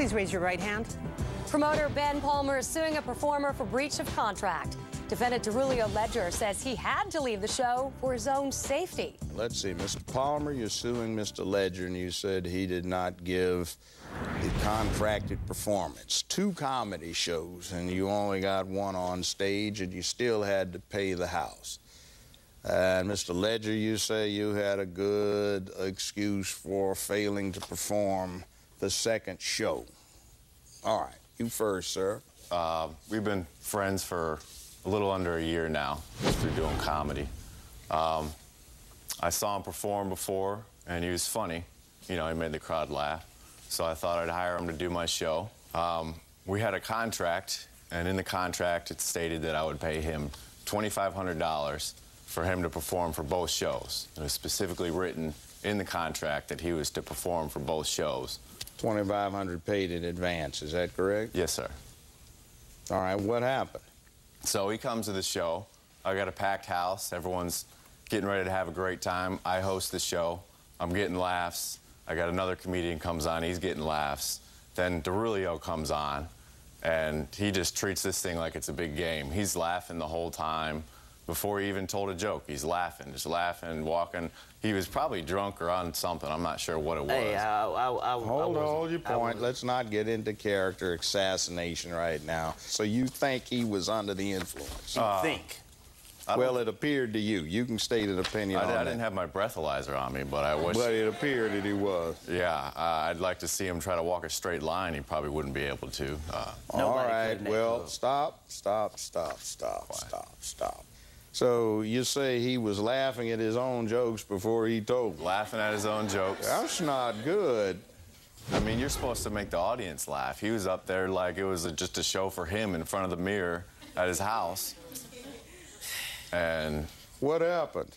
Please raise your right hand. Promoter Ben Palmer is suing a performer for breach of contract. Defendant Daruleo says he had to leave the show for his own safety. Let's see, Mr. Palmer, you're suing Mr. Ledger, and you said he did not give the contracted performance. 2 comedy shows, and you only got 1 on stage, and you still had to pay the house. And Mr. Ledger, you say you had a good excuse for failing to perform the 2nd show. All right, you first, sir. We've been friends for a little under a year now through doing comedy. I saw him perform before, and he was funny. You know, he made the crowd laugh. So I thought I'd hire him to do my show. We had a contract, and in the contract it stated that I would pay him $2,500 for him to perform for both shows. It was specifically written in the contract that he was to perform for both shows. $2,500 paid in advance, is that correct? Yes, sir. All right, what happened? So he comes to the show. I got a packed house. Everyone's getting ready to have a great time. I host the show. I'm getting laughs. I got another comedian comes on. He's getting laughs. Then Daruleo comes on, and he just treats this thing like it's a big game. He's laughing the whole time. Before he even told a joke, he's laughing, just laughing, walking. He was probably drunk or on something. I'm not sure what it was. Hey, hold your point. Let's not get into character assassination right now. So you think he was under the influence? Think? Well, it appeared to you. You can state an opinion on that. I didn't have my breathalyzer on me, but I wish... But it appeared that he was. Yeah, I'd like to see him try to walk a straight line. He probably wouldn't be able to. All right, well, stop. So you say he was laughing at his own jokes before he told them? Laughing at his own jokes. That's not good. I mean, you're supposed to make the audience laugh. He was up there like it was just a show for him in front of the mirror at his house. And... What happened?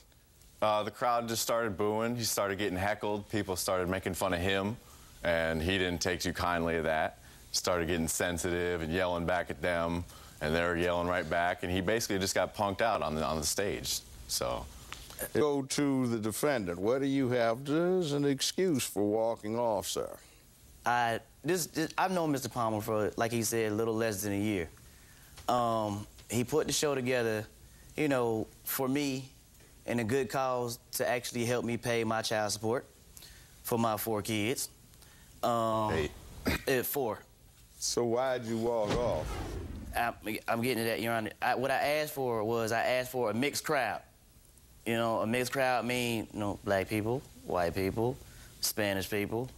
The crowd just started booing. He started getting heckled. People started making fun of him, and he didn't take too kindly to that. Started getting sensitive and yelling back at them. And they were yelling right back, and he basically just got punked out on the stage. So, go to the defendant. What do you have as an excuse for walking off, sir? I've known Mr. Palmer for, like he said, a little less than a year. He put the show together, you know, for me, and a good cause to actually help me pay my child support for my 4 kids. 8. 4. So why'd you walk off? I'm getting to that, Your Honor. What I asked for was a mixed crowd. You know, a mixed crowd means, you know, black people, white people, Spanish people.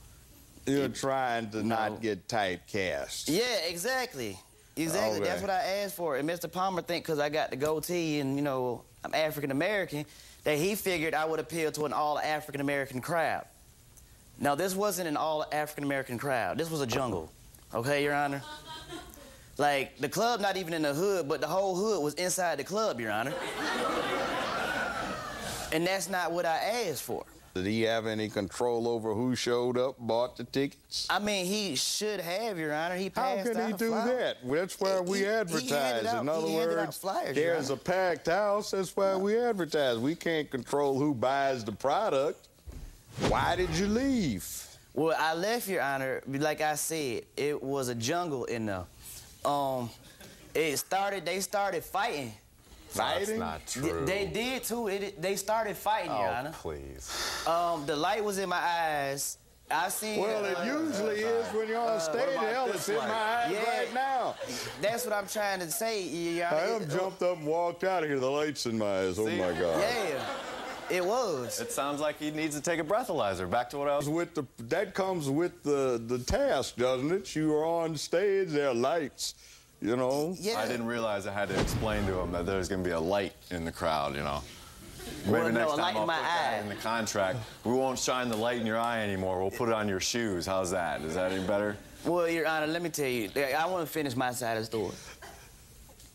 You're trying to not get typecast. Yeah, exactly. Exactly. Okay. That's what I asked for. And Mr. Palmer think because I got the goatee and, you know, I'm African-American, that he figured I would appeal to an all-African-American crowd. Now, this wasn't an all-African-American crowd. This was a jungle. Okay, Your Honor? Like, the club not even in the hood, but the whole hood was inside the club, Your Honor. And that's not what I asked for. Did he have any control over who showed up, bought the tickets? I mean, he should have, Your Honor. He passed out How can he do that? That's why we advertise. In other words, there's a packed house. That's why we advertise. We can't control who buys the product. Why did you leave? Well, I left, Your Honor. Like I said, it was a jungle in there. They started fighting. Fighting? That's not true. They did, too. They started fighting, Your Honor. Oh, please. The light was in my eyes. I seen... Well, it usually is when you're on stage. Hell, it's in my eyes right now. That's what I'm trying to say, Your Honor. I jumped up and walked out of here. The light's in my eyes. Oh, my God. Yeah. It was. It sounds like he needs to take a breathalyzer. Back to what I was... That comes with the task, doesn't it? You are on stage, there are lights, you know? Yeah. I didn't realize I had to explain to him that there's going to be a light in the crowd, you know? Maybe next time I'll put that in the contract. We won't shine the light in your eye anymore. We'll put it on your shoes. How's that? Is that any better? Well, Your Honor, let me tell you. I want to finish my side of the story.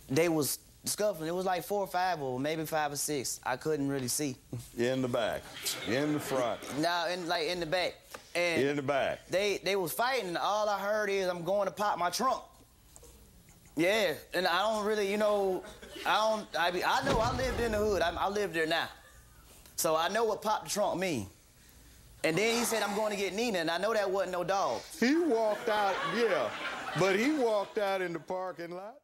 They was scuffling. It was like 4 or 5 of them, maybe 5 or 6. I couldn't really see. In the back, in the front. No, in the back. And in the back. They was fighting, and all I heard is, I'm going to pop my trunk. Yeah, and I don't really, you know, I know I lived in the hood. I live there now. So I know what pop the trunk mean. And then he said, I'm going to get Nina, and I know that wasn't no dog. He walked out, yeah, but he walked out in the parking lot.